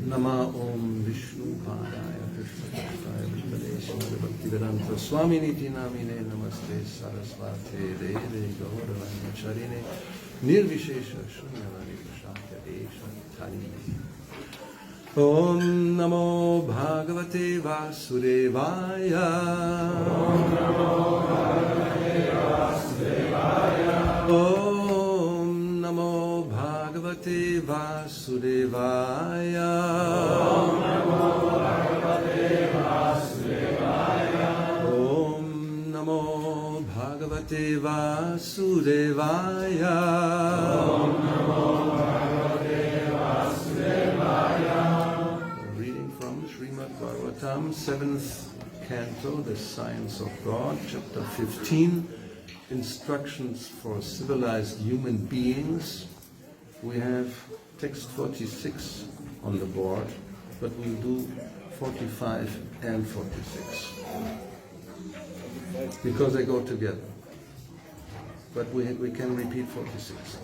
Nama Om Vishnu Padaya Krishna Prasthaya Vishpadeshwara Bhakti-vedanta Swaminiti Namine Namaste Sarasvate Deve Gauravani Charine Nirvishesha Shunyavani Prashakya Desha Tarine Om Namo Bhagavate Vasudevaya Om Namo Bhagavate Vasudevaya Om Namo Bhagavate Vasudevaya Om Namo Bhagavate Vasudevaya Om Namo Bhagavate Vasudevaya Om Namo Bhagavate Vasudevaya. Reading from Srimad Bhagavatam, 7th Canto, The Science of God, Chapter 15, Instructions for Civilized Human Beings. We have text 46 on the board, but we'll do 45 and 46 because they go together. But we can repeat 46.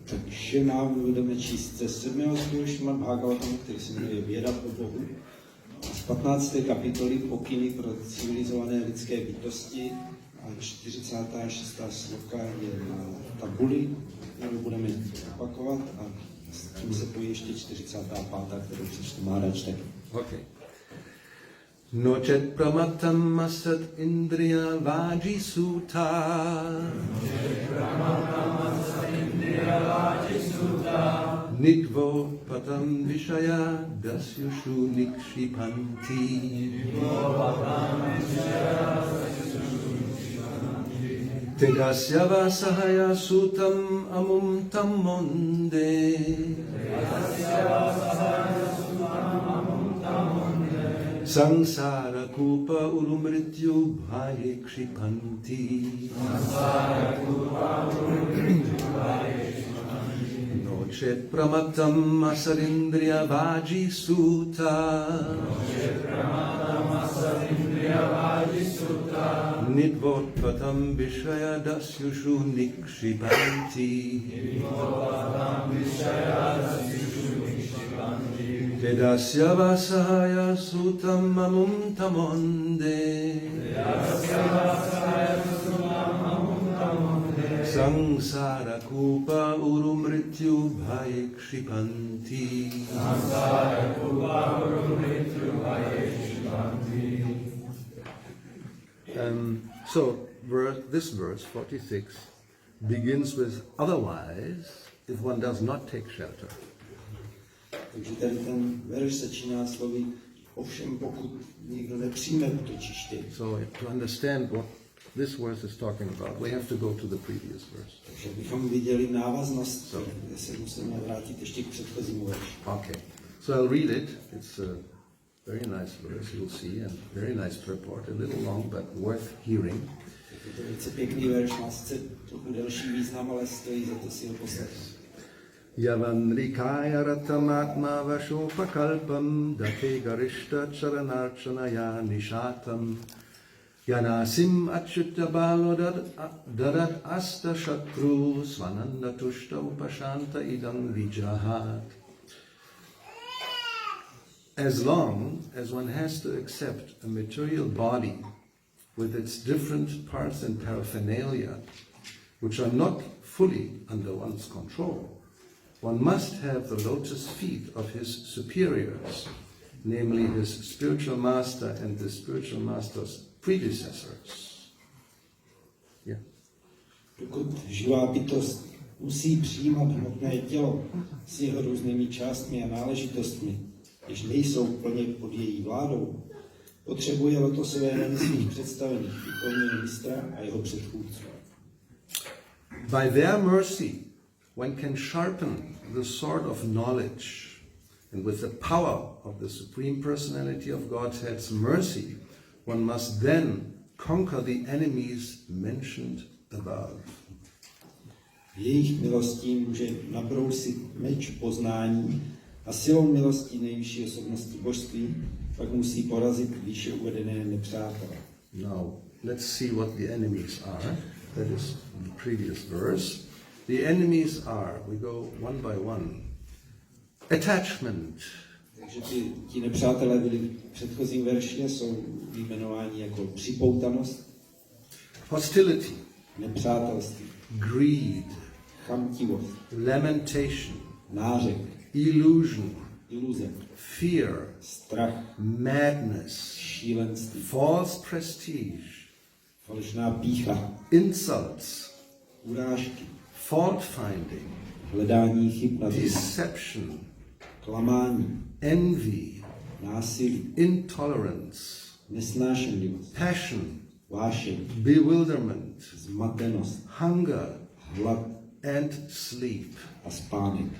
Takže nám budeme číst ze 7. Srimad Bhagavatam, který se jmenuje Věda o Bohu, a z 15. kapitoly Pokyny pro civilizované lidské bytosti, a 46. sloka je na tabuli, kterou budeme opakovat, a s tím se pojí ještě 45. kterou přečte Maharaj taky. Okay. Nocet pramatam asat indriya vaji sutta. Nikvo patam vishaya dasyushu nikshipanti. Tedasya vasahaya sutam amum tammonde. Sangsara kupa urumrityu bhaye kshipanti. Nocet pramatam asarindriya vaji sutta. Nidvot patam vishaya dasyushu nikshipanti. Vedasya vasahaya sutam amum tamonde. Sangsara kupa urumrityu bhaye kshipanti. So this verse 46 begins with otherwise if one does not take shelter. Takže tady ten verš začíná slovy ovšem pokud někdo nepřijme útočiště. So to understand what this verse is talking about, we have to go to the previous verse. Takže bychom viděli návaznost, kde se musíme vrátit ještě k předchozímu verši. Okay. So I'll read it. It's a very nice verse, you'll see, and very nice purport, a little long but worth hearing. Je to velice pěkný verš, má sice trochu delší význam, ale stojí za to si ho poslechnout. Yavanrikaya ratamatma vashopakalpam date garishta charanarchanaya nishatam yanasim achyutabalo dadat asta shakru svananda tushta upashanta idam vijahat. As long as one has to accept a material body with its different parts and paraphernalia, which are not fully under one's control, one must have the lotus feet of his superiors, namely his spiritual master and the spiritual master's predecessors. Yeah. Dokud živá bytost musí přijímat hmotné tělo s jeho různými částmi a náležitostmi, jež nejsou plně pod její vládou, potřebuje lotosové rany svých představených výkonného mistra a jeho předchůdců. By their mercy, one can sharpen the sword of knowledge, and with the power of the Supreme Personality of Godhead's mercy, one must then conquer the enemies mentioned above. Jejich milostí může nabrousit meč poznání a silou milostí nejvyšší osobnosti božství pak musí porazit výše uvedené nepřátele. Now, let's see what the enemies are. That is the previous verse. The enemies are, we go one by one. attachment, Takže ti nepřátelé byli v předchozím verši, jsou vyjmenováni jako připoutanost, hostility, nepřátelství, greed, chamtivost, lamentation, nářek, illusion, iluze, fear, strach, madness, šílenství, false prestige, falešná pýcha, insults, urážky, fault finding, hledání chyb na druhém, deception, klamání, envy, násilí, intolerance, nesnášenlivost, passion, vášeň, bewilderment, zmatenost, hunger, hlad and sleep. a spánek.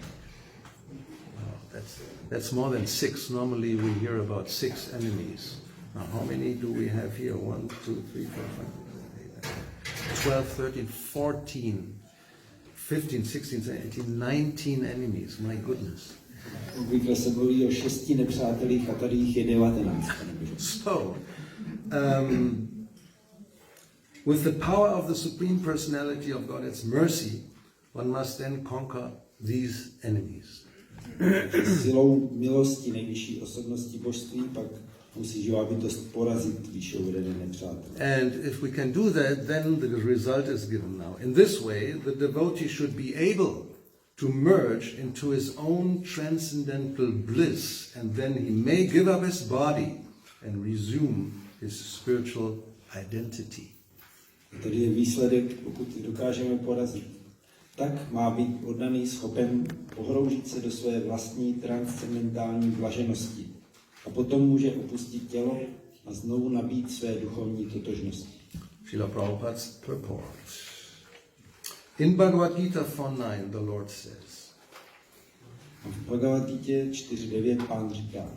That's more than 6. Normally we hear about 6 enemies. Now how many do we have here? 1, 2, 3, 4, 5, 12, 13, 14, 15, 16, 17, 18, 19 enemies. My goodness. Obvykle se mluví o 6 nepřátelích a tady jich je 19. So, with the power of the Supreme Personality of God, its mercy, one must then conquer these enemies. Silou milosti nejvyšší osobnosti božství pak musí živá bytost porazit výše uvedené nepřátelé. And if we can do that, then the result is given now. In this way, the devotee should be able to merge into his own transcendental bliss, and then he may give up his body and resume his spiritual identity. Tady je výsledek, pokud dokážeme porazit. Tak má být oddaný schopen pohroužit se do své vlastní transcendentální blaženosti a potom může opustit tělo a znovu nabít své duchovní totožnosti. Srila Prabhupada's purport. In Bhagavad Gita 4.9 the Lord says, A v Bhagavad Gita 4.9 Pán říká,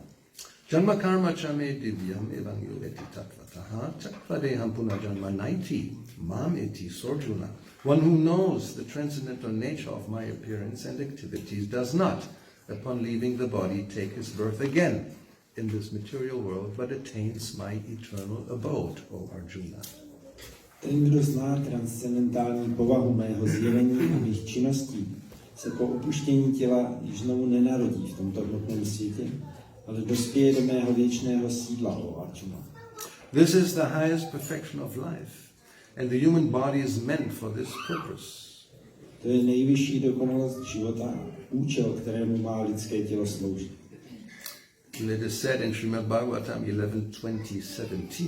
Janma karma chame divyam evangelieti tatvataha chakvadeham punajanma naiti mam eti sorjuna. One who knows the transcendental nature of my appearance and activities does not, upon leaving the body, take his birth again in this material world, but attains my eternal abode, O Arjuna. ten, kdo zná transcendentální povahu mého zjevení a mých činností, se po opuštění těla již znovu nenarodí v tomto hmotném světě, ale dospěje do mého věčného sídla, o Arjuna. This is the highest perfection of life, and the human body is meant for this purpose. To je nejvyšší dokonalost života, účel, kterému má lidské tělo sloužit. It is said in Srimad Bhagavatam 11:20-17.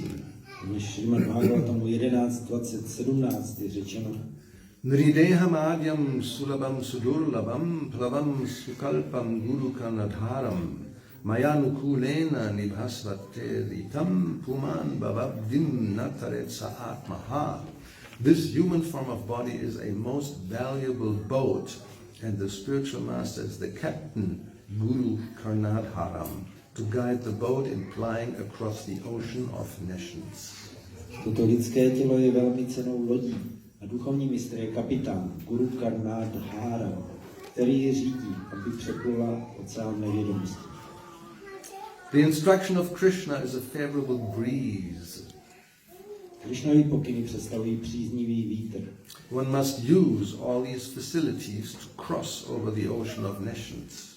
Než Srimad Bhagavatam 11.20.17 je řečeno, Nrideham adyam sulabam sudurlabam plavam sukalpam gurukanadharam mayanukulena nibhasvate ritam puman bhavavdim nataretsa atmaha. This human form of body is a most valuable boat, and the spiritual master is the captain, Guru Karnadharam, to guide the boat in plying across the ocean of nations. toto lidské tělo je velmi cennou lodí a duchovní mistr je kapitán Guru Karnadhara, který ji řídí, aby přeplula oceán nevědomosti. The instruction of Krishna is a favorable breeze. Krishnovi pokyny představují příznivý vítr. One must use all these facilities to cross over the ocean of nations.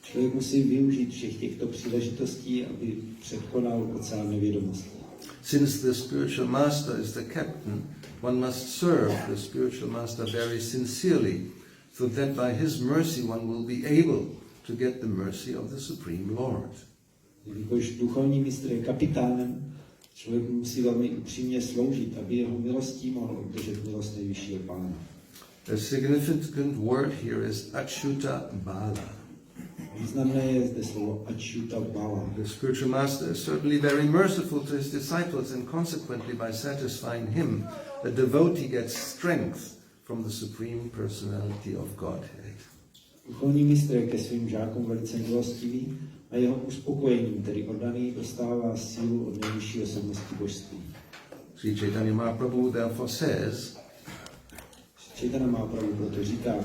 Člověk musí využít všech těchto příležitostí, aby překonal oceán nevědomosti. Since the spiritual master is the captain, one must serve the spiritual master very sincerely, so that by his mercy one will be able to get the mercy of the Supreme Lord. Jelikož duchovní mistr je kapitánem, člověk musí velmi upřímně sloužit, aby jeho milostí mohl obdržet milost nejvyššího Pána. A significant word here is Achyuta Bala. Významné je zde slovo Achyuta Bala. The spiritual master is certainly very merciful to his disciples, and consequently by satisfying him, a devotee gets strength from the Supreme Personality of Godhead. Duchovní mistr je ke svým žákům velice milostivý a jeho uspokojením, tedy oddaný, dostává sílu od nejvyšší osobnosti božství. Sri Chaitanya Mahaprabhu therefore says, Chaitanya Mahaprabhu proto říká,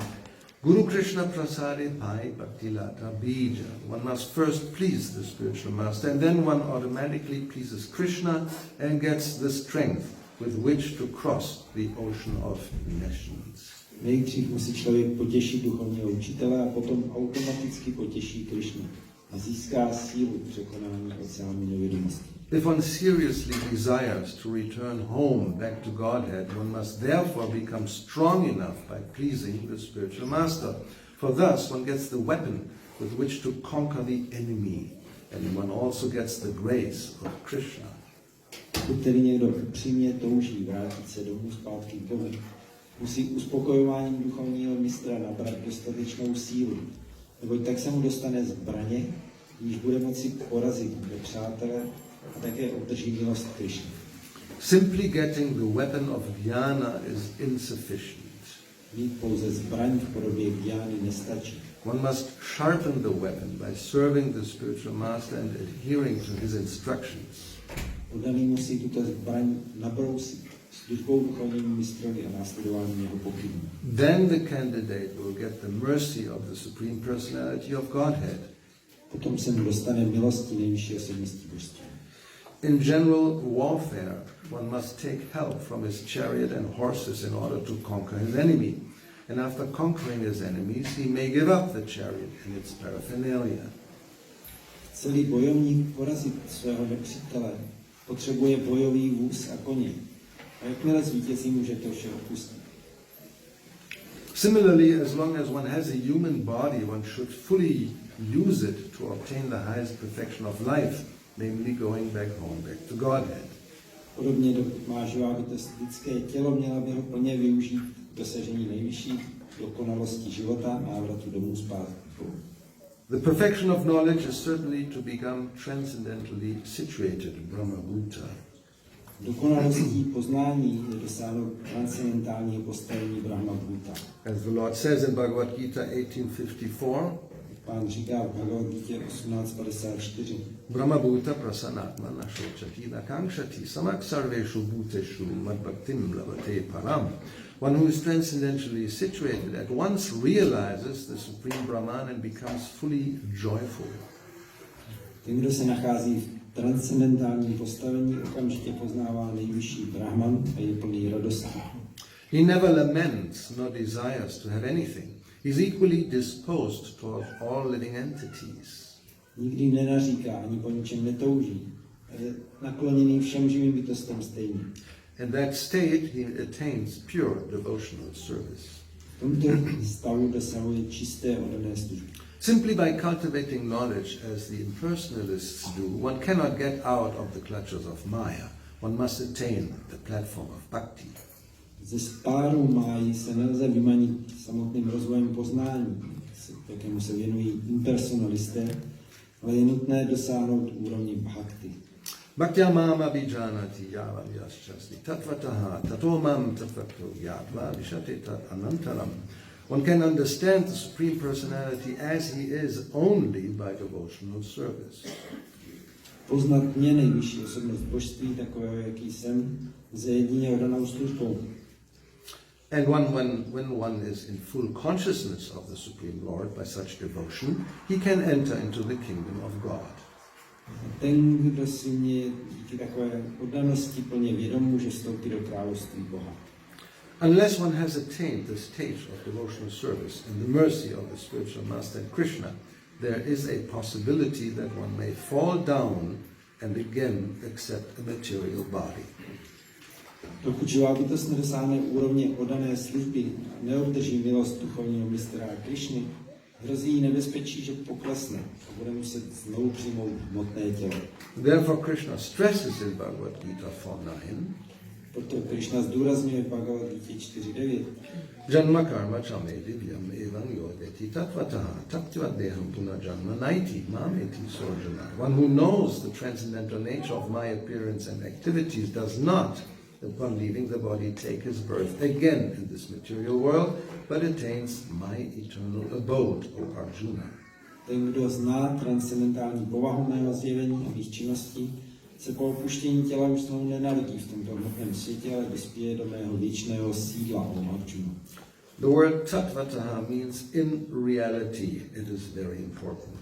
Guru Krishna prasade pai bhakti lata bija. One must first please the spiritual master, and then one automatically pleases Krishna and gets the strength with which to cross the ocean of nations. Nejdřív musí člověk potěšit duchovního učitele a potom automaticky potěší Krišnu a získá sílu překonání oceánu nevědomosti. If one seriously desires to return home back to Godhead, one must therefore become strong enough by pleasing the spiritual master. For thus one gets the weapon with which to conquer the enemy, and one also gets the grace of Krishna. Pokud tedy někdo upřímně touží vrátit se domů zpátky k Bohu, musí uspokojováním duchovního mistra nabrat dostatečnou sílu, neboť tak se mu dostane zbraně, níž bude moci porazit nepřátele a také obdrží milost Krišny. Simply getting the weapon of jnana is insufficient. Mít pouze zbraň v podobě gyány nestačí. One must sharpen the weapon by serving the spiritual master and adhering to his instructions. Oddaný musí tuto zbraň nabrousit službou duchovnímu mistrovi a následováním jeho pokynů. Then the candidate will get the mercy of the Supreme Personality of Godhead. Potom se mu dostane milosti nejvyšší osobnosti božství. In general warfare, one must take help from his chariot and horses in order to conquer his enemy. And after conquering his enemies, he may give up the chariot and its paraphernalia. Celý bojovník porazit svého nepřítele potřebuje bojový vůz a koně. A jakmile zvítězí, může to vše opustit. Similarly, as long as one has a human body, one should fully use it to obtain the highest perfection of life, namely going back home, back to Godhead. Podobně, dokud má živá bytost lidské tělo, měla by ho plně využít k dosažení nejvyšší dokonalosti života, návratu domů zpátky. The perfection of knowledge is certainly to become transcendentally situated, Brahma-bhuta. Dokonalostí poznání je dosáhnout transcendentálního postavení Brahma-bhuta. As the Lord says in Bhagavad-gita 1854, Pán říká v Bhagavad-gitě 1854, Brahma-bhuta prasanatma nashochati nakankshati samak sarveshu bhuteshu madbhaktim lavate param. One who is transcendentally situated at once realizes the Supreme Brahman and becomes fully joyful. Ten, kdo se nachází v transcendentálním postavení, okamžitě poznává nejvyšší Brahman a je plný radosti. He never laments nor desires to have anything. He is equally disposed towards all living entities. Nikdy nenaříká, ani po ničem netouží. Je nakloněný všem živým bytostem stejně. In that state he attains pure devotional service. V tomto stavu dosahuje čisté oddané služby. Simply by cultivating knowledge as the impersonalists do, one cannot get out of the clutches of Maya. One must attain the platform of bhakti. Ze spáru máji se nelze vymanit samotným rozvojem poznání, jakému se věnují impersonalisté, ale je nutné dosáhnout úrovni bhakti. Bhaktya mam abhijanati yavam yaschasti tatvataha tatomam tatvato yatva vishate tat anantaram. One can understand the Supreme Personality as he is only by devotional service. Poznat mě, nejvyšší osobnost božství, takového, jaký jsem, lze jedině oddanou službou. And when one is in full consciousness of the Supreme Lord by such devotion, he can enter into the kingdom of God. Ten, kdo si mě díky takové oddanosti plně vědom, může vstoupit do království Boha. Unless one has attained the stage of devotional service and the mercy of the spiritual master Krishna, there is a possibility that one may fall down and again accept a material body. Dokud živá bytost nedosáhne úrovně oddané služby a neobdrží milost duchovního mistra Krišny, hrozí jí nebezpečí, že poklesne a bude muset znovu přijmout hmotné tělo. Therefore Krishna stresses in Bhagavad-gita 4.9, proto Krišna zdůrazňuje v Bhagavad-gitě 4.9, Janma karma chame divyam evang yodeti tatvataha taptivadeham punajanma naiti mameti sorjana. One who knows the transcendental nature of my appearance and activities does not, upon leaving the body, take his birth again in this material world, but attains my eternal abode, O Arjuna. Ten, kdo zná transcendentální povahu mého zjevení a mých činností, se po opuštění těla už znovu nenarodí v tomto hmotném světě, ale dospěje do mého věčného sídla, O Arjuna. The word tatvataha means in reality. It is very important.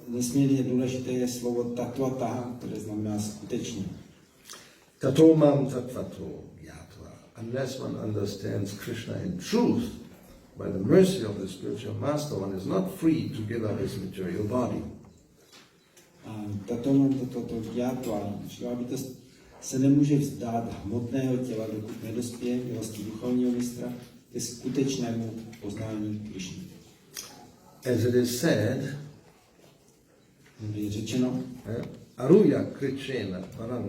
Nesmírně důležité je slovo tatvataha, které znamená skutečně. Tatomam tattvato gyatva unless one understands Krishna in truth, by the mercy of the spiritual master, one is not free to give up his material body. Tato dhyátva, Šrila bytost se nemůže vzdát hmotného těla, dokud nedospěje milosti duchovního mistra ke skutečnému poznání Krišny. As it is said, Je řečeno, Aruya kričena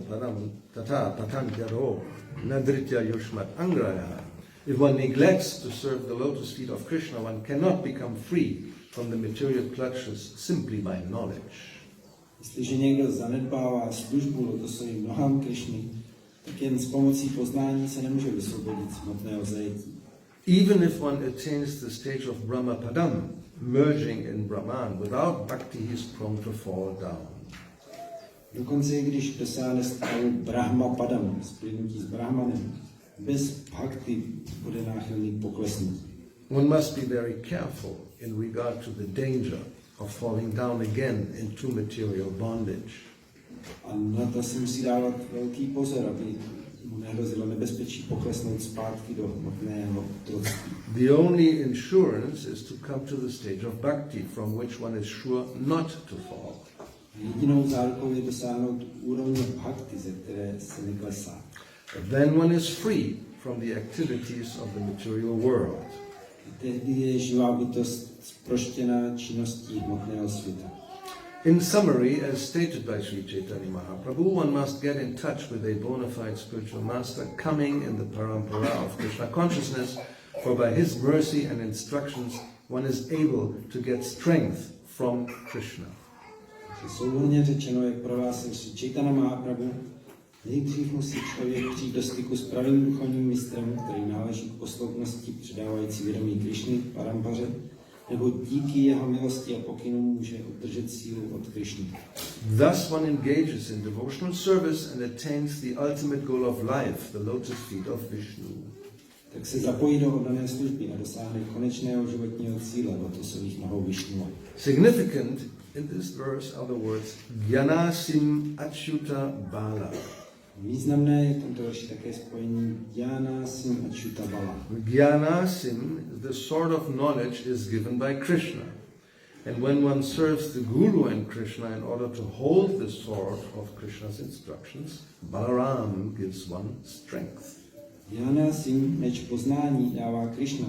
param tata patantyaro nadritya yushmat angraya. If one neglects to serve the lotus feet of Krishna, one cannot become free from the material clutches simply by knowledge. Jestliže někdo zanedbává službu lotosovým nohám Krišny, tak jen s pomocí poznání se nemůže vysvobodit z hmotného zajetí. Even if one attains the stage of Brahmapadam, merging in Brahman, without bhakti he is prone to fall down. Dokonce i když dosáhne stavu Brahmapadam, splynutí s Brahmanem, bez bhakti bude náchylný poklesnutí. One must be very careful in regard to the danger of falling down again into material bondage. A na to si musí dávat velký pozor, aby mu nehrozilo nebezpečí poklesnout zpátky do hmotného otroctví. The only insurance is to come to the stage of bhakti, from which one is sure not to fall. Jedinou zárukou je dosáhnout úrovně bhakti, ze které se neklesá. Then one is free from the activities of the material world. Tehdy je živá bytost zproštěná činností hmotného světa. In summary, as stated by Sri Chaitanya Mahaprabhu, one must get in touch with a bona fide spiritual master coming in the parampara of Krishna consciousness, for by his mercy and instructions one is able to get strength from Krishna. Souhrnně řečeno, jak prohlásil Sri Chaitanya Mahaprabhu, nejdřív musí člověk přijít do styku s pravým duchovním mistrem, který náleží k posloupnosti předávající vědomí Krišny v parampaře, nebo díky jeho milosti a pokynům může obdržet sílu od Krišny. Thus one engages in devotional service and attains the ultimate goal of life, the lotus feet of Vishnu. Tak se zapojí do oddané služby a dosáhne konečného životního cíle lotosových nohou Višnua. Significant in this verse are the words Gyanasim Achyuta Bala. Významné je v tomto verši také spojení Gyanasim Achyuta Bala. Gyanasim, the sword of knowledge, is given by Krishna. And when one serves the Guru and Krishna in order to hold the sword of Krishna's instructions, Balaram gives one strength. Gyanasim, meč poznání, dává Krishna.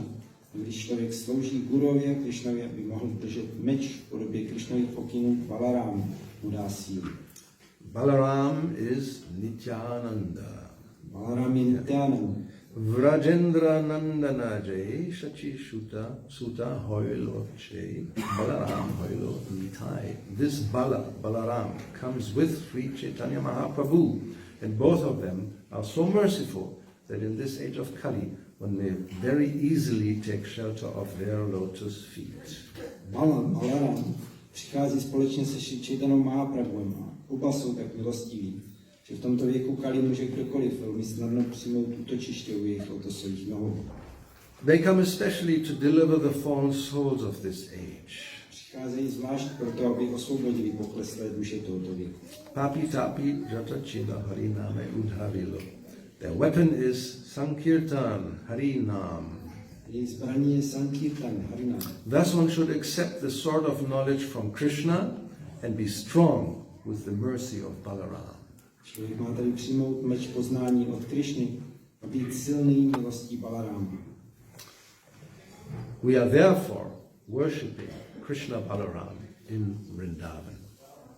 Když člověk slouží Gurově a Krishnovi, aby mohl držet meč v podobě Krishnových pokynů, Balaram mu dá sílu. Balaram is Nityananda. Balaram je Nityananda. Vrajendra Nandanajay Shachi Suta Hoilo Che Balaram Hoilo Nitai. This Balaram comes with Sri Chaitanya Mahaprabhu, and both of them are so merciful that in this age of Kali one may very easily take shelter of their lotus feet. Balaram přichází společně se Sri Chaitanya Mahaprabhuem a oba jsou tak milostiví, že v tomto věku Kali může kdokoliv velmi snadno přijmout útočiště u jejich lotosových nohou. They come especially to deliver the fallen souls of this age. Přicházejí zvlášť proto, aby osvobodili pokleslé duše tohoto věku. Papi tapi jata chida hariname udhavilo. Their weapon is Sankirtan Harinam. Jejich zbraní je Sankirtan Harinam. Thus one should accept the sword of knowledge from Krishna and be strong with the mercy of Balaram. Člověk má tady přijmout meč poznání od Krišny a být silný milostí Balarama. We are therefore worshipping Krishna Balaram in Vrindavan.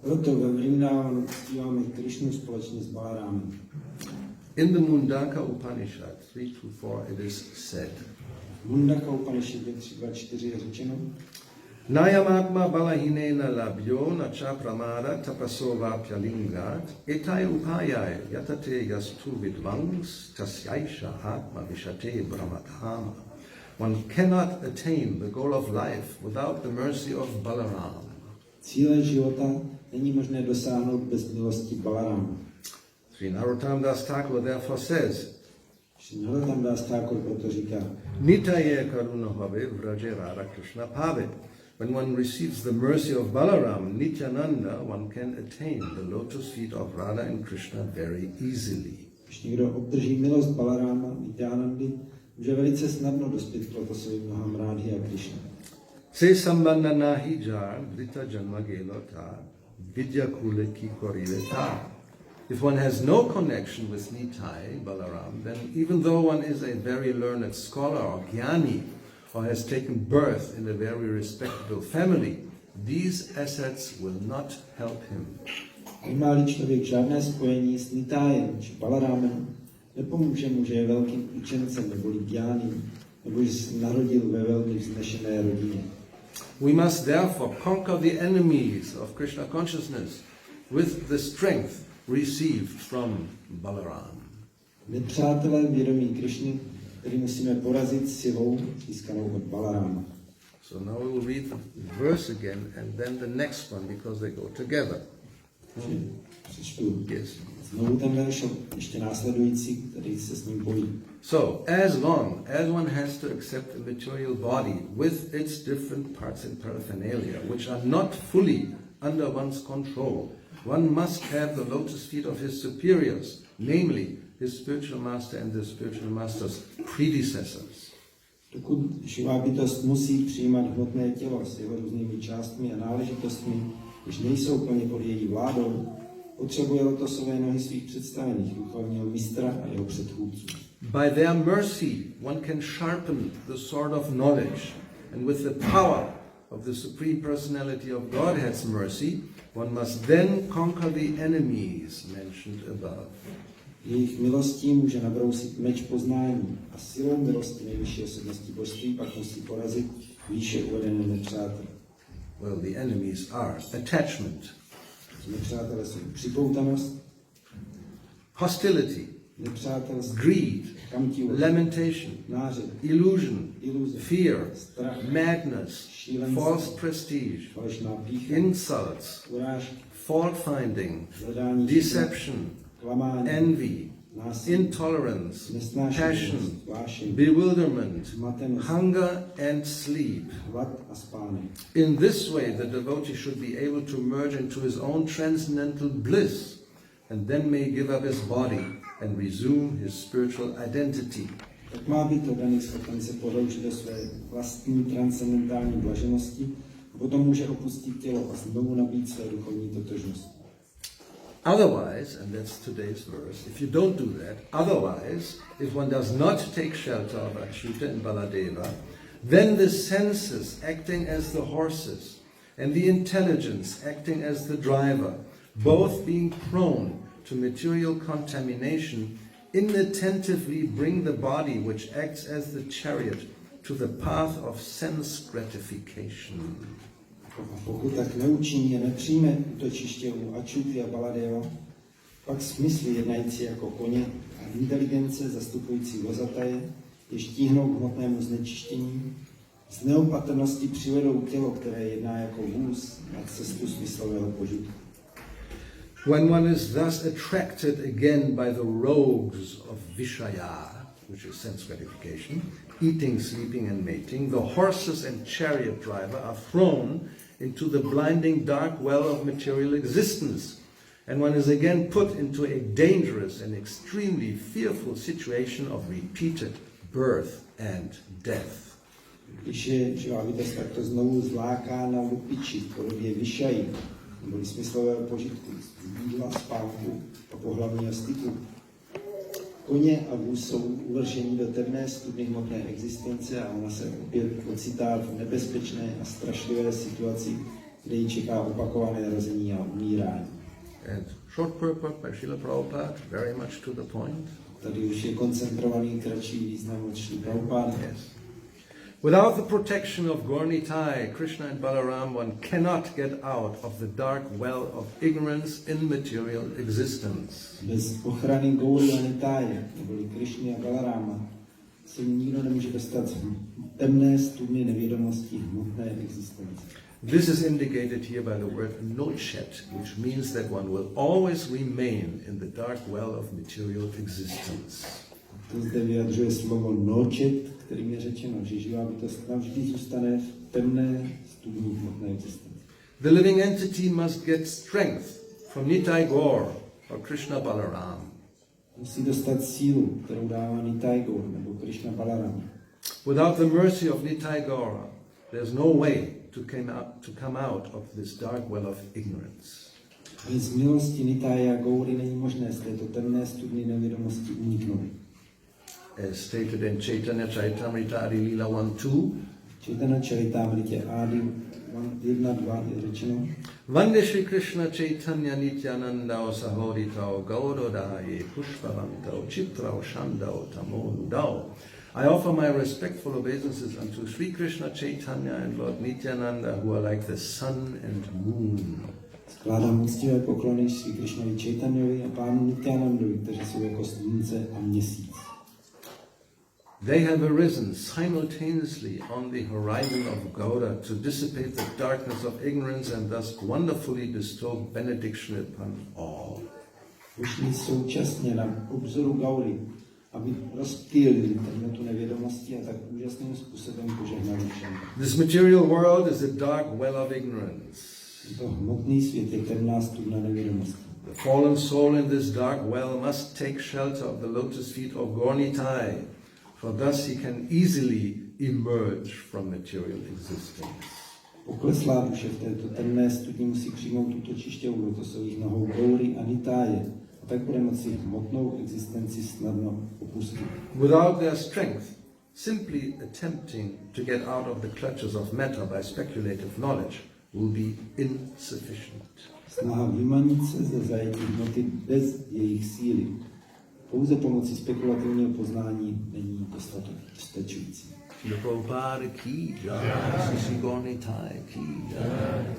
Proto ve Vrindavanu uctíváme Krišnu společně s Balaramem. In the Mundaka Upanishad 3-4 it is said, Mundaka Upanishadě 3.2.4 je řečeno, Nayamatma balahinena labhyo nacha pramada tapasova pyalingat etai upayai yatate yastu vidvangs tasyaisha atma vishate brahmatama. One cannot attain the goal of life without the mercy of Balaram. Cíle života není možné dosáhnout bez milosti Balarama. Sri Narottam Das Thakur therefore says, Sri Narottam Das Thakur proto říká, Nitaye karuna bhave vraje Radha Krishna bhave. When one receives the mercy of Balaram, Nityananda, one can attain the lotus feet of Radha and Krishna very easily. Když někdo obdrží milost Balaráma, Nityanandy, může velice snadno dospět k lotosovi nohám Rádhy a Krišny. Se sambandana hijar vrita janma gelota vidya kuleki korileta. If one has no connection with Nitai, Balaram, then even though one is a very learned scholar or jnani, or has taken birth in a very respectable family, these assets will not help him. Nemá-li člověk žádné spojení s Nitájem či Balarámem, nepomůže mu, že je velkým učencem nebo jnáním, nebo že se narodil ve velmi vznešené rodině. We must therefore conquer the enemies of Krishna consciousness with the strength received from Balaram. Nepřátelé vědomí Krišny, který musíme porazit silou získanou od Balaráma. So now we will read the verse again and then the next one because they go together. Přečtu Yes. znovu ten verš, ještě následující, který se s ním pojí. So, as long as one has to accept a material body with its different parts and paraphernalia, which are not fully under one's control, one must have the lotus feet of his superiors, namely his spiritual master and the spiritual master's predecessors. Dokud živá bytost musí přijímat hmotné tělo s jeho různými částmi a náležitostmi, když nejsou plně pod její vládou, potřebuje lotosové nohy svých představených, duchovního mistra a jeho předchůdců. By their mercy, one can sharpen the sword of knowledge, and with the power of the Supreme Personality of Godhead's mercy, one must then conquer the enemies mentioned above. Jejich milostí může nabrousit meč poznání a silou milosti nejvyšší osobnosti božství pak musí porazit výše uvedené nepřátele. Well, the enemies are attachment, Nepřátelé jsou připoutanost, hostility, nepřátelství, greed, kamtivost, lamentation, nářek, illusion, iluze, fear, strach, madness, šílenství, false prestige, falešná pýcha, insults, urážky, fault finding, hledání deception, klamání, envy, násilí, intolerance, passion, vášeň, bewilderment, zmatenost, hunger and sleep. hlad a spánek. In this way, the devotee should be able to merge into his own transcendental bliss, and then may give up his body and resume his spiritual identity. Tak má být daný schopen se poroučit do své vlastní transcendentální blaženosti a potom může opustit tělo a znovu nabít své duchovní totožnost. Otherwise, and that's today's verse, if you don't do that, otherwise, if one does not take shelter of Achyuta and Baladeva, then the senses acting as the horses and the intelligence acting as the driver, both being prone to material contamination, inattentively bring the body which acts as the chariot to the path of sense gratification. A pokud tak neučiní a nepřijme útočiště u Achyuty a Baladeva, pak smysly jednající jako koně a inteligence zastupující vozataje je štíhnou k hmotnému znečištění, z neopatrnosti přivedou tělo, které jedná jako vůz na cestu smyslového požitku. When one is thus attracted again by the rogues of Vishaya, which is sense gratification, eating, sleeping and mating, the horses and chariot driver are thrown into the blinding dark well of material existence, and one is again put into a dangerous and extremely fearful situation of repeated birth and death. Když je živá bytost takto znovu zlákána lupiči v podobě vyšají, nebo smyslového požitku, z jídla, spánku a pohlavního styku, koně a vůz jsou uvrženi do temné studny hmotné existence a ona se opět ocitá v nebezpečné a strašlivé situaci, kde ji čeká opakované rození a umírání. And short purport by Srila Prabhupada, very much to the point. Tady už je koncentrovaný kratší význam od Srila Prabhupada. Yes. Without the protection of Gaura-Nitai, Krishna and Balaram, one cannot get out of the dark well of ignorance in material existence. Bez ochrany Gaury a Nitáje, neboli Krišny a Balarama, se nikdo nemůže dostat z temné studny nevědomosti hmotné existence. This is indicated here by the word nochet, which means that one will always remain in the dark well of material existence. To zde vyjadřuje slovo nočet, kterým je řečeno, že živá bytost navždy zůstane v temné studni hmotné existence. The living entity must get strength from Nitai Gaur or Krishna Balaram. musí dostat sílu, kterou dává Nitai Gaur nebo Krishna Balarama. Without the mercy of Nitai Gaura, there's no way to come out of this dark well of ignorance. Bez milosti Nitaya Gaury není možné z této temné studny nevědomosti uniknout. As stated in Chaitanya Charitamrita Adi Lila 1-2, Chaitanya Charitamritě Adi 1-2 je řečeno: Vande Shri Krishna Chaitanya Nityananda Sahoditao Gaurodaye Pushpavantao Chitrao Shandao Tamodao. I offer my respectful obeisances unto Sri Krishna Chaitanya and Lord Nityananda, who are like the sun and moon. Skládám úctivé poklony Sri Krishnovi Chaitanyovi a pánu Nityanandovi, kteří jsou jako slunce a měsíc. They have arisen simultaneously on the horizon of Gaura to dissipate the darkness of ignorance and thus wonderfully bestow benediction upon all. Ušli současně na obzoru Gaury, aby rozptýlili temnotu nevědomosti a tak úžasným způsobem požehnali všem. This material world is a dark well of ignorance. To hmotný svět je temná studna nevědomosti. The fallen soul in this dark well must take shelter of the lotus feet of Gaur-Nitai, for thus he can easily emerge from material existence. Pokleslá duše v této temné studni musí přijmout útočiště u lotosových nohou Gaury a Nitáje, a tak bude moci hmotnou existenci snadno opustit. Without their strength, simply attempting to get out of the clutches of matter by speculative knowledge will be insufficient. Snaha vymanit se ze zajetí hmoty bez jejich síly pouze pomocí spekulativního poznání není dostačující.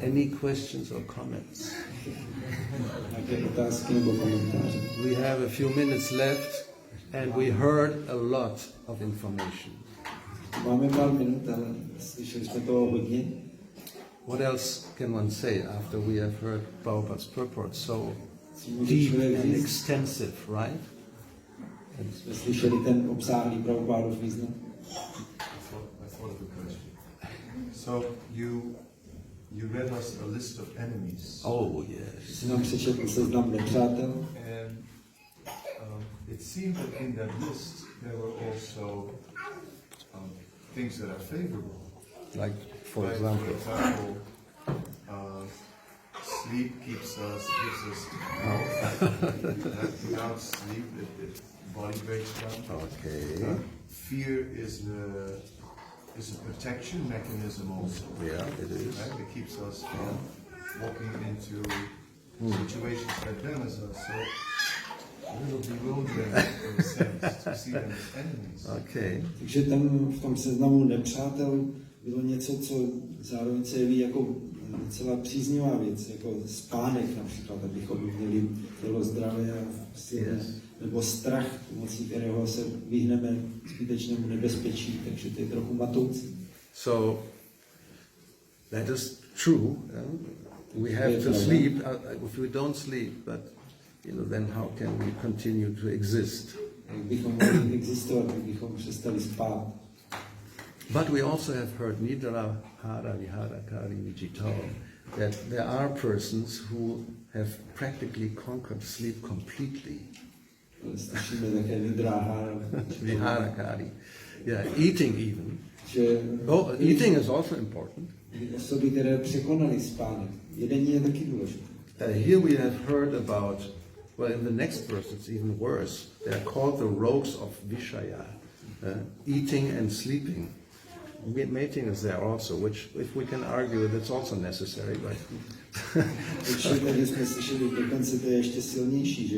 Any questions or comments? Nějaké otázky nebo komentáře? We have a few minutes left and we heard a lot of information. Máme pár minut, ale slyšeli jsme toho hodně. What else can one say after we have heard Prabhupada's purport so deep and extensive, right? Jsme slyšeli ten obsáhlý Prabhupádův význam. I thought of a question. So you read us a list of enemies. Oh yes. Jsi nám přečetl seznam nepřátel. And it seemed that in that list there were also things that are favorable. Like, for example, sleep gives us without sleep, the body breaks down. okay, Fear is a protection mechanism also. yeah, it is. Right? It keeps us from walking into situations that damage us. So a little bewildering in a sense to see them as enemies. Okay, Takže tam v tom seznamu nepřátel bylo něco, co zároveň se jeví jako docela příznivá věc, jako spánek například, abychom měli tělo zdravé a silné, nebo strach, pomocí kterého se vyhneme zbytečnému nebezpečí, takže to je trochu matoucí. so that is true. We have to sleep. If we don't sleep, but then how can we continue to exist? Jak bychom mohli existovat, jak bychom přestali spát. But we also have heard Nidra Hara Vihara Kari Vijito, that there are persons who have practically conquered sleep completely. Slyšíme také Nidráhara. Viharakari. Yeah, eating even. Že Eating is also important. osoby, které překonaly spánek. Jedení je taky důležité. Here we have heard about, well, in the next verse it's even worse. They are called the rogues of Vishaya, eating and sleeping. Mating is there also, which, if we can argue, that's also necessary. But Tady jsme slyšeli, dokonce to je ještě silnější, že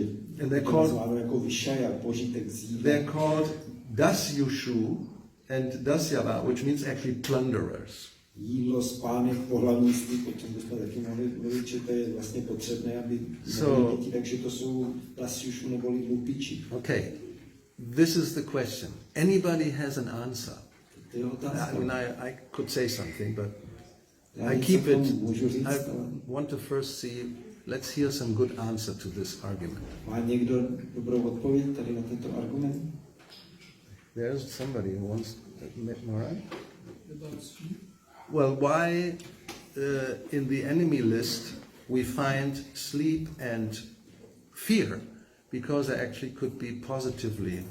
to známe jako Vishaya, požitek z jídla. they're called Dasyushu and Dasyava, which means actually plunderers. Jídlo, spánek, pohlavní styk, o čem bychom taky mohli mluvit, že to je vlastně potřebné, aby měli děti, takže to jsou Dasyushu neboli lupiči. Okay, this is the question. Anybody has an answer? I mean, I could say something, but I keep it. I want to first see. Let's hear some good answer to this argument. Má někdo dobrou odpověď tady na tento argument? There's somebody who wants more. Well, why in the enemy list we find sleep and fear, because they actually could be positively, you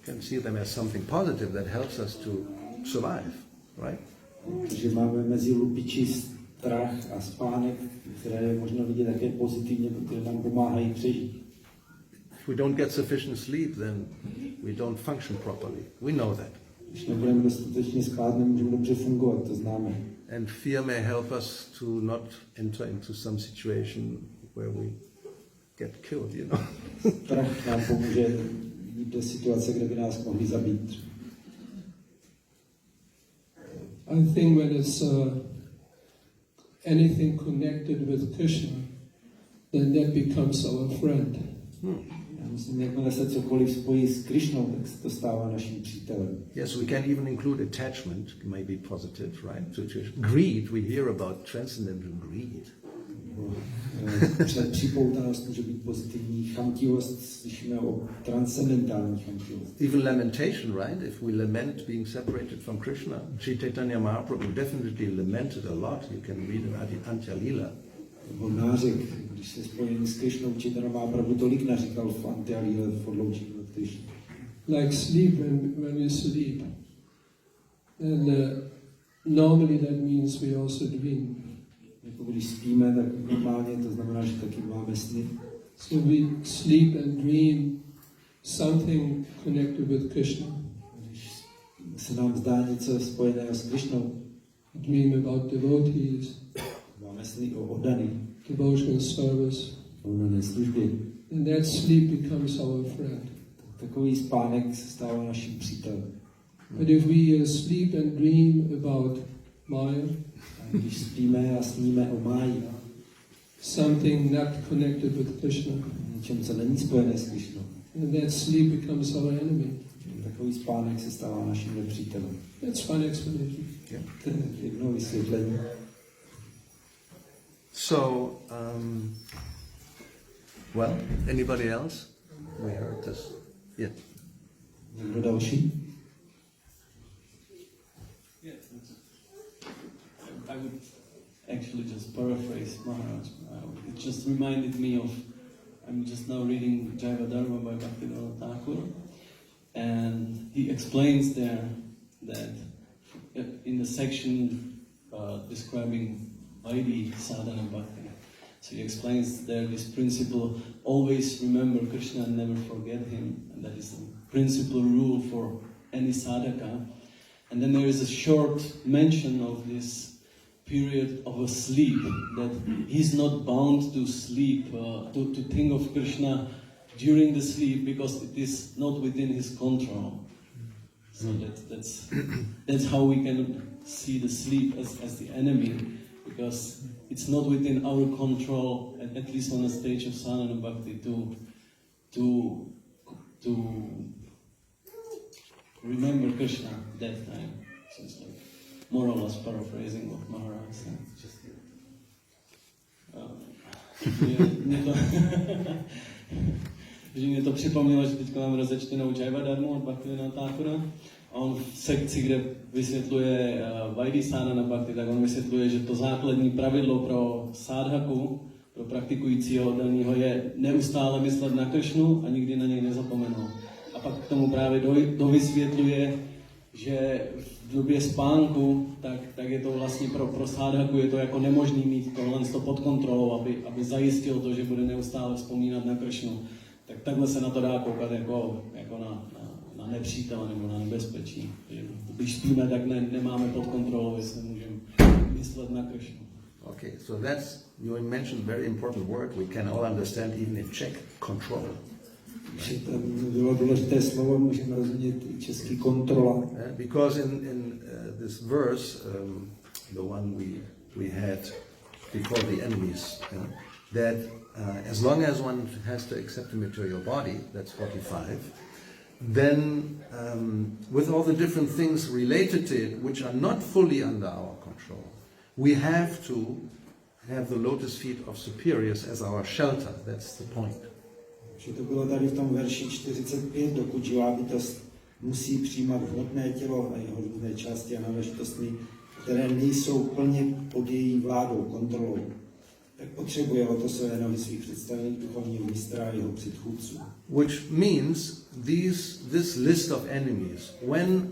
can see them as something positive that helps us to survive, right? Takže máme mezi lupiči strach a spánek, které je možno vidět také pozitivně, protože nám pomáhají přežít. If we don't get sufficient sleep, then we don't function properly. We know that. Když nebudeme dostatečně spát, nemůžeme dobře fungovat, to známe. And fear may help us to not enter into some situation where we get killed, you know. Strach nám pomůže jít do situace, kde by nás mohli zabít. I think when it's anything connected with Krishna, then that becomes our friend. Já myslím, jakmile se cokoliv spojí s Krišnou, tak se to stává naším přítelem. Yes, we can even include attachment, maybe positive, right? To greed, we hear about transcendental greed. Připoutanost může být pozitivní, chamtivost, slyšíme o transcendentální chamtivosti. Even lamentation, right? If we lament being separated from Krishna, Sri Chaitanya Mahaprabhu definitely lamented a lot. You can read about it Antya Lila. Nebo nářek, když se spojení s Krišnou, Chaitanya Mahaprabhu tolik naříkal v Antya Lila v odloučení od Krišny. Like sleep, when we sleep. And normally that means we also dream. Jako když spíme, tak normálně to znamená, že taky máme sny. So we sleep and dream something connected with Krishna. Když se nám zdá něco spojeného s Krišnou, Dream about devotees, máme sny o oddaných, devotional service. o oddané službě. And that sleep becomes our friend. Takový spánek se stává naším přítelem. But if we sleep and dream about Maya, A když spíme a sníme o máji, something not connected with Krishna, něčem, co není spojené s Krišnou, and that sleep becomes our enemy. takový spánek se stává naším nepřítelem. That's one explanation. To je jedno vysvětlení. So, well, anybody else? We heard this. Yeah. Někdo další? Yeah, I would actually just paraphrase Maharaj. It just reminded me of, I'm just now reading Jaiva Dharma by Bhakti-yoga, and he explains there that in the section describing Vaidhi sadhana bhakti, so he explains there this principle, always remember Krishna and never forget him, and that is the principal rule for any sadhaka. And then there is a short mention of this period of a sleep, that he's not bound to sleep, to think of Krishna during the sleep, because it is not within his control. So that's how we can see the sleep as the enemy, because it's not within our control, at least on the stage of sadhana bhakti, to remember Krishna that time. So it's like more or less paraphrasing what Maharaj said. Mě to připomnělo, že teď mám rozečtenou Jaiva Dharmu od Bhaktivinoda Thakura. A on v sekci, kde vysvětluje Vaidhi sadhana bhakti, tak on vysvětluje, že to základní pravidlo pro sádhaku, pro praktikujícího oddaného, je neustále myslet na Krishnu a nikdy na něj nezapomenout. A pak k tomu právě dovysvětluje, že v době spánku, tak je to vlastně pro sádhaku je to jako nemožný mít tohle pod kontrolou, aby zajistil to, že bude neustále vzpomínat na Krishnu. Tak takhle se na to dá koukat jako na nepřítele nebo na nebezpečí. Když spíme, tak nemáme pod kontrolou, jestli můžeme myslet na Krishnu. Okay, so you mentioned very important word we can all understand even in Czech, control. Tam bylo důležité slovo, můžeme rozumět i český kontrola. Because in this verse, the one we had before the enemies, that as long as one has to accept the material body, that's 45, then with all the different things related to it, which are not fully under our control, we have to have the lotus feet of superiors as our shelter. That's the point. Že to bylo tady v tom verši 45, dokud živá bytost musí přijímat hmotné tělo a jeho různé části a náležitosti, které nejsou plně pod její vládou, kontrolou. tak potřebuje o to své nohy svých představených duchovního mistra a jeho předchůdců. Which means this list of enemies,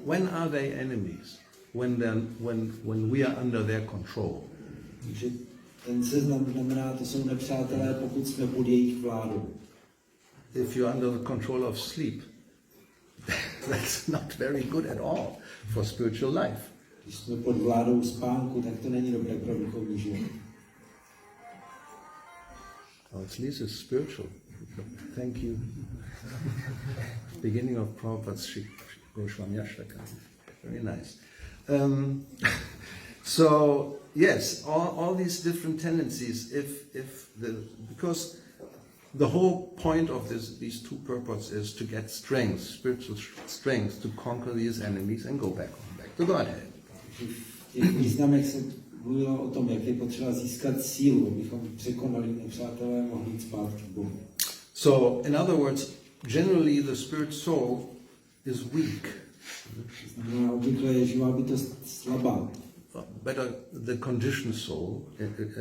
when are they enemies? When we are under their control. Takže ten seznam znamená, to jsou nepřátelé, pokud jsme pod jejich vládou. If you're under the control of sleep, that's not very good at all for spiritual life. Když jsme pod vládou spánku, tak to není dobré pro duchovní život. Oh, at least it's spiritual. Thank you. Beginning of Prabhupada's Sri Goswami Ashtaka. Very nice. So yes, all these different tendencies. Because the whole point of these two purports is to get strength, spiritual strength, to conquer these enemies and go back to Godhead. V těch významech se mluvilo o tom, jak je potřeba získat sílu, abychom překonali nepřátelé a mohli jít zpátky k Bohu. So, in other words, generally the spirit soul is weak. Znamená, obvykle je živá bytost slabá. Better the conditioned soul,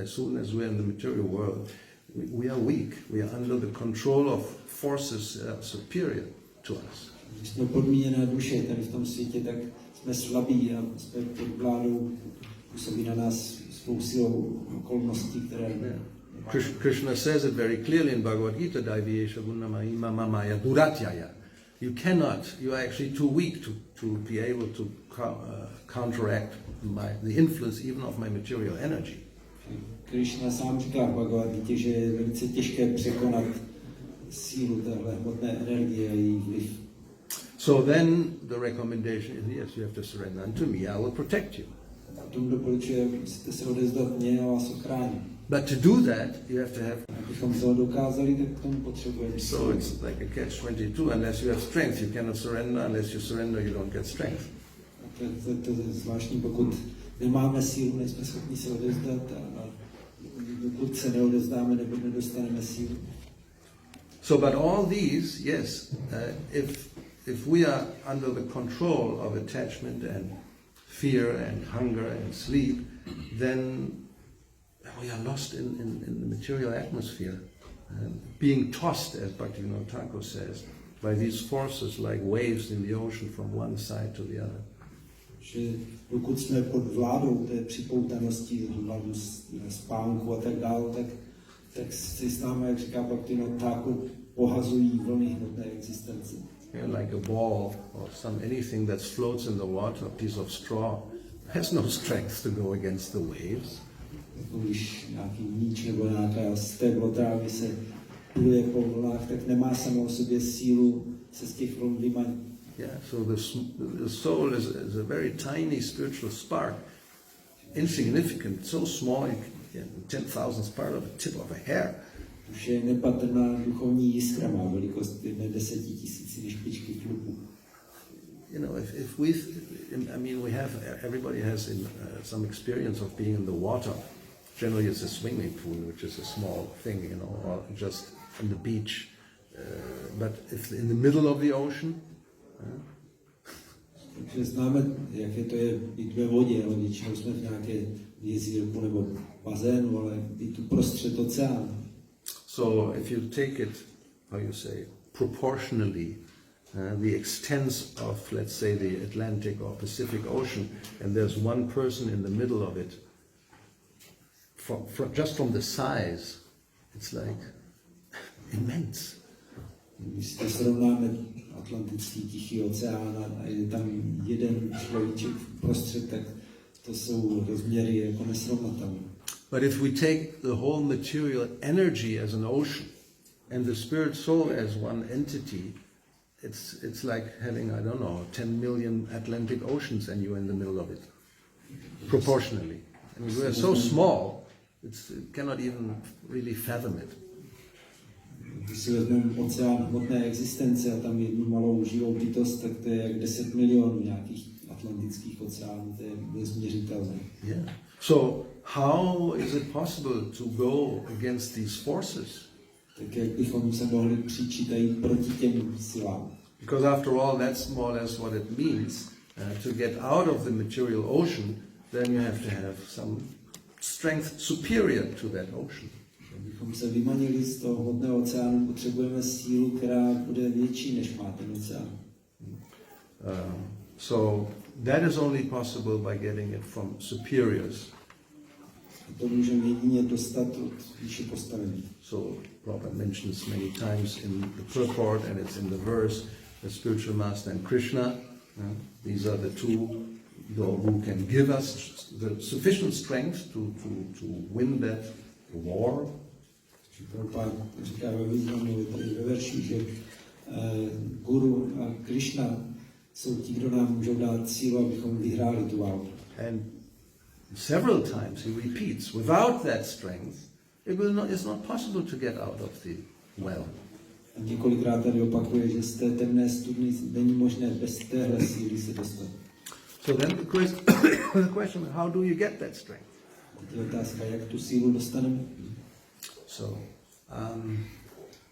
as soon as we're in the material world, we are weak. We are under the control of forces superior to us. Když jsme podmíněné duše tady v tom světě, tak jsme slabí a jsme pod vládou, působí na nás svou silou okolností, které... Krishna says it very clearly in Bhagavad Gita, Daiviyesha Gunnamahima Mamaya Duratyaya. You are actually too weak to be able to counteract the influence even of my material energy. Krishna sám říká v Bhagavad Gita, že je velice těžké překonat sílu téhle hmotné energie a její vliv. So then the recommendation is, yes, you have to surrender unto me, I will protect you. A tomu doporučuje, musíte se odevzdat mě a vás ochráním. But to do that, you have to have... Abychom to dokázali, tak k tomu potřebujeme. So it's like a catch-22. Unless you have strength, you cannot surrender. Unless you surrender, you don't get strength. To je zvláštní, pokud nemáme sílu, nejsme schopni se odevzdat a dokud se neodevzdáme, nebo nedostaneme sílu. So, but all these, yes, if we are under the control of attachment and fear and hunger and sleep, then we are lost in the material atmosphere, being tossed, as Bhakti-yoga says, by these forces like waves in the ocean from one side to the other. Že dokud jsme pod vládou té připoutanosti, hladu, spánku a tak dále, tak si s námi, jak říká Bhakti-yoga, pohazují vlny hmotné existence. Like a ball or anything that floats in the water, a piece of straw, has no strength to go against the waves. Když nějaký míč nebo nějaká stéblo trávy se pluje po vlnách, tak nemá samo o sobě sílu se z těch vln vymanit. Yeah, so the soul is a very tiny spiritual spark, insignificant, so small, 10,000th part of the tip of a hair. Duše je nepatrná duchovní jiskra, má velikost 10 000 než špičky klubu. You know, everybody has some experience of being in the water. Generally, it's a swimming pool, which is a small thing, or just on the beach. But if in the middle of the ocean, takže známe, jaké to je být ve vodě, ale většinou jsme v nějaké jezírku nebo bazénu, ale být uprostřed oceánu. So if you take it, how you say, proportionally, the extent of, let's say, the Atlantic or Pacific Ocean, and there's one person in the middle of it, just from the size, it's like immense. Když si srovnáme Atlantický Tichý oceán a je tam jeden človíček prostřed, tak to jsou rozměry jako nesrovnatelné. But if we take the whole material energy as an ocean and the spirit soul as one entity, it's like having, 10 million Atlantic oceans and you're in the middle of it, proportionally. And we are so small, it cannot even really fathom it. Když si vezmeme oceán hmotné existence a tam jednu malou živou bytost, tak to je jak 10 milionů nějakých atlantických oceánů, to je nezměřitelné. Yeah. So how is it possible to go against these forces? Tak jak bychom se mohli příčit a jít proti těm silám? Because after all, that's more or less what it means. To get out of the material ocean, then you have to have some strength superior to that ocean. Abychom se vymanili z toho hmotného oceánu, potřebujeme sílu, která bude větší, než má ten oceán. So that is only possible by getting it from superiors. To můžeme jedině dostat od výše postavení. So Prabhupada mentions many times in the purport, and it's in the verse, the spiritual master and Krishna. These are the two who can give us the sufficient strength to win that war. Prabhupada říká ve významu, tady ve verši, že Guru a Krishna jsou ti, kdo nám můžou dát sílu, abychom vyhráli tu válku. And several times he repeats, without that strength, it's not possible to get out of the well. A několikrát tady opakuje, že z té temné studny není možné bez téhle síly se dostat. So then the question, how do you get that strength? Je otázka, jak tu sílu dostaneme. So,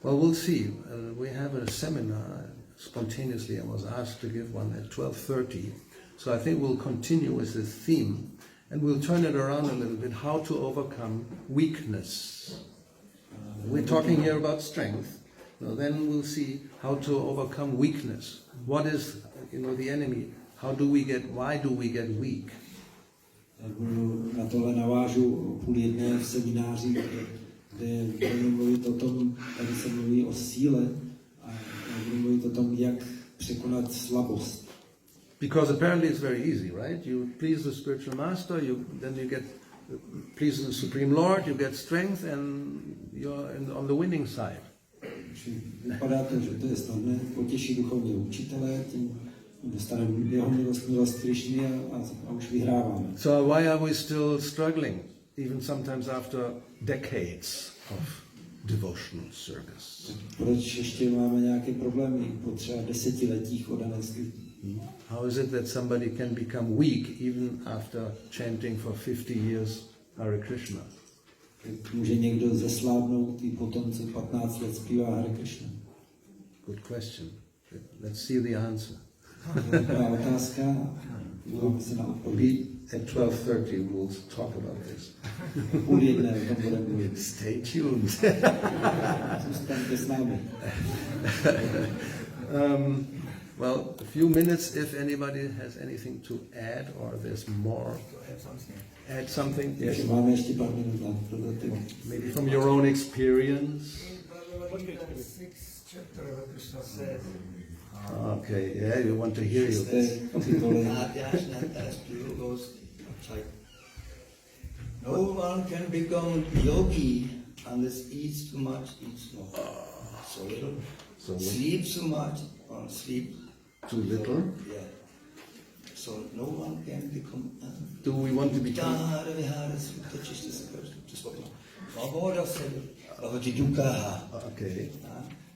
well, we'll see. We have a seminar spontaneously. I was asked to give one at 12:30. So I think we'll continue with this theme, and we'll turn it around a little bit. How to overcome weakness. We're talking here about strength. Now, then we'll see how to overcome weakness. What is, the enemy? Why do we get weak? Na tohle navážu 12:30 v semináři, kde budu mluvit o tom, tady se mluví o síle a budu mluvit o tom, jak překonat slabost. Because apparently it's very easy, right? You please the spiritual master, then you get please the Supreme Lord, you get strength, and you're on the winning side. Vypadá to, že to je snadné, potěší duchovního učitele, tím dostaneme jeho milost Krišny a už vyhráváme. So why are we still struggling, even sometimes after decades of devotional service? Proč ještě máme nějaké problémy po třeba desetiletích oddanenství? How is it that somebody can become weak even after chanting for 50 years Hare Krishna? Může někdo zeslábnout i potom, co 15 let zpívá Hare Krishna? Good question. Let's see the answer. Dobrá otázka. Budeme se na odpověď. At 12:30 we'll talk about this. 12:30 o tom budeme mluvit. Stay tuned. Zůstaňte s námi. Well, a few minutes if anybody has anything to add or there's more. Add something? Yes. Máme ještě pár minut na dodatek. Maybe from your own experience. Okay, yeah, you want to hear you. No one can become yogi unless eats too much, eats too much. So little. Sleeps too much or sleep too little. Yeah. So no one can become. Do we want to become? Okay.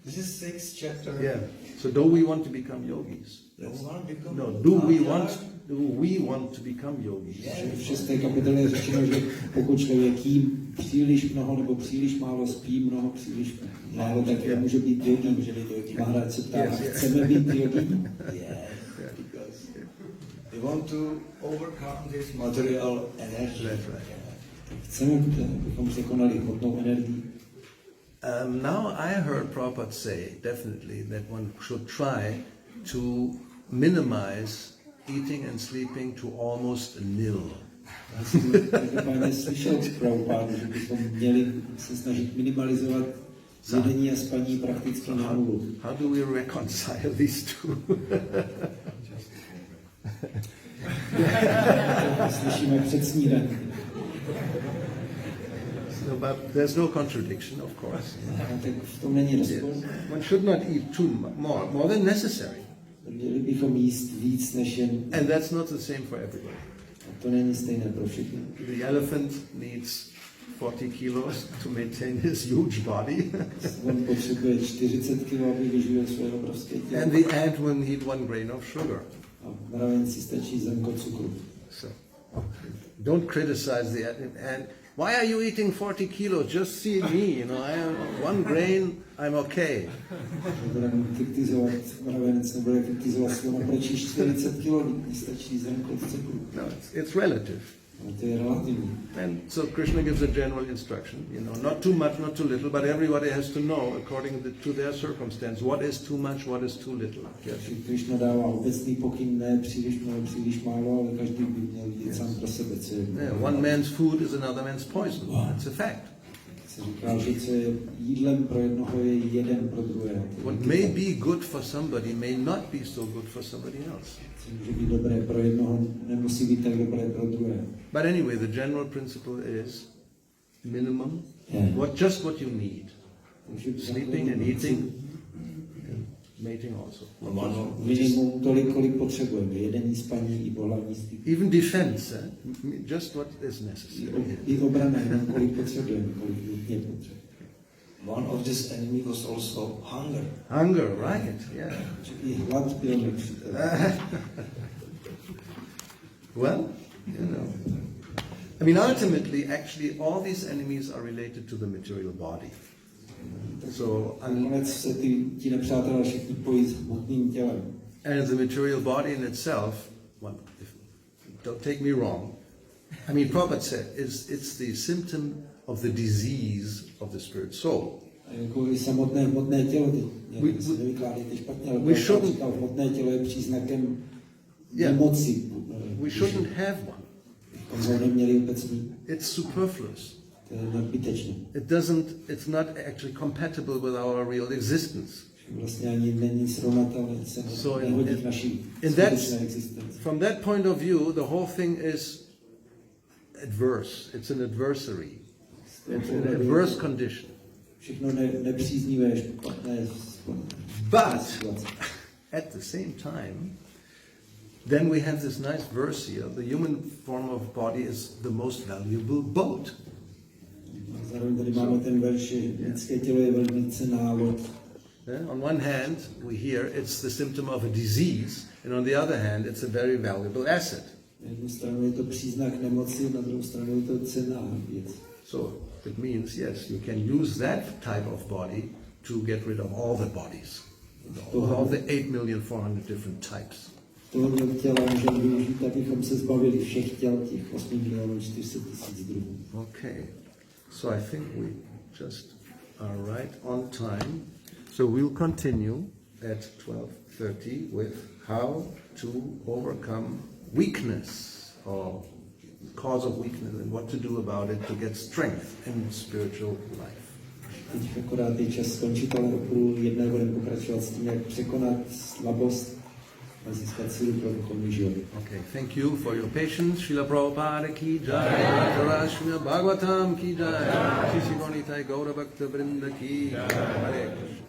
This is 6th chapter. Yeah. So do we want to become yogis? No one become. No. Do we want to become yogis? V 6. kapitole je řečeno, že pokud člověk jí příliš mnoho nebo příliš málo, spí mnoho, příliš málo, tak může být yogi. Maharaj se ptá, chceme být yogi? Yes, because they want to overcome this material energy. That's right. Chceme, abychom překonali hmotnou energii. Now I heard Prabhupada say definitely that one should try to minimize eating and sleeping to almost nil. Já jsem každopádně slyšel z Prabhupády, že bychom měli se snažit minimalizovat jedení a spaní prakticky na nulu. How do we reconcile these two? Slyšíme před snídaní. So, but there's no contradiction, of course. Tak v tom není rozpor. One should not eat more than necessary. Měli bychom jíst víc než jen. And that's not the same for everybody. A to není stejné pro všechny. The elephant needs 40 kilos to maintain his huge body. On potřebuje 40 kg, aby vyživil svoje obrovské tělo. And the ant will need 1 grain of sugar. A mravenci stačí zrnko cukru. So, don't criticize the ant. Why are you eating 40 kilos? Just see me, I am 1 grain, I'm okay. Budeme kritizovat mravenec, nebude kritizovat slovo, proč jíš 40 kg, nestačí zrnko cukru. No, it's relative. Ale to je relativní. And so Krishna gives a general instruction, not too much, not too little, but everybody has to know, according to their circumstance, what is too much, what is too little. Yes. Krishna dává obecný pokyn, ne příliš mnoho, příliš málo, ale každý by měl vidět sám pro sebe, co je. Yeah, one man's food is another man's poison. That's a fact. Se říká, že co je jídlem pro jednoho, je jeden pro druhého. What may be good for somebody may not be so good for somebody else. Co může být dobré pro jednoho, nemusí být tak dobré pro druhého. But anyway, the general principle is minimum, just what you need. Sleeping and eating, and mating also. Minimum tolik, kolik potřebujeme. Jeden spaní i pohlavní styk. Even defense, just what is necessary. I obrana, jenom kolik potřebujeme, kolik nutně potřebujeme. One of this enemy was also hunger. Hunger, right? Yeah. I hlad byl nepřítel. Well, I mean, ultimately, actually, all these enemies are related to the material body. So, Nakonec se ti nepřátelé všichni pojí s hmotným tělem. and the material body in itself, well, don't take me wrong, I mean, Prabhupada said, it's the symptom of the disease of the spirit soul. A jako i samotné hmotné tělo, nevykládejte špatně, ale říkal, hmotné tělo je příznakem nemoci. We shouldn't have one. Bychom ho neměli vůbec mít. It's superfluous. To je nadbytečné. It's not actually compatible with our real existence. Vlastně ani není srovnatelné, se nehodí k naší skutečné existenci. From that point of view, the whole thing is adverse. It's an adversary. It's an adverse condition. Všechno nepříznivé, špatné. But at the same time, then we have this nice verse here. The human form of body is the most valuable boat. Zároveň tady máme ten verš, že lidské tělo je velmi cenná loď. On one hand, we hear it's the symptom of a disease, and on the other hand, it's a very valuable asset. Na jednu stranu je to příznak nemoci, na druhou stranu je to cenná věc. So it means, yes, you can use that type of body to get rid of all the bodies, all the 8,400,000 different types. Tohle těla můžeme využít, abychom se zbavili všech těl, těch 8,400,000 druhů. Okay, so I think we just are right on time. So we'll continue at 12:30 with how to overcome weakness or cause of weakness and what to do about it to get strength in spiritual life. Teď akorát je čas skončit, ale o půl jedné budeme pokračovat s tím, jak překonat slabost a získat sílu pro duchovní život. Okay, thank you for your patience. Srila Prabhupada ki jai, Srimad Bhagavatam ki jai, Shri Gauravani Gaura Bhakta Vrinda ki jai. Hare Krishna.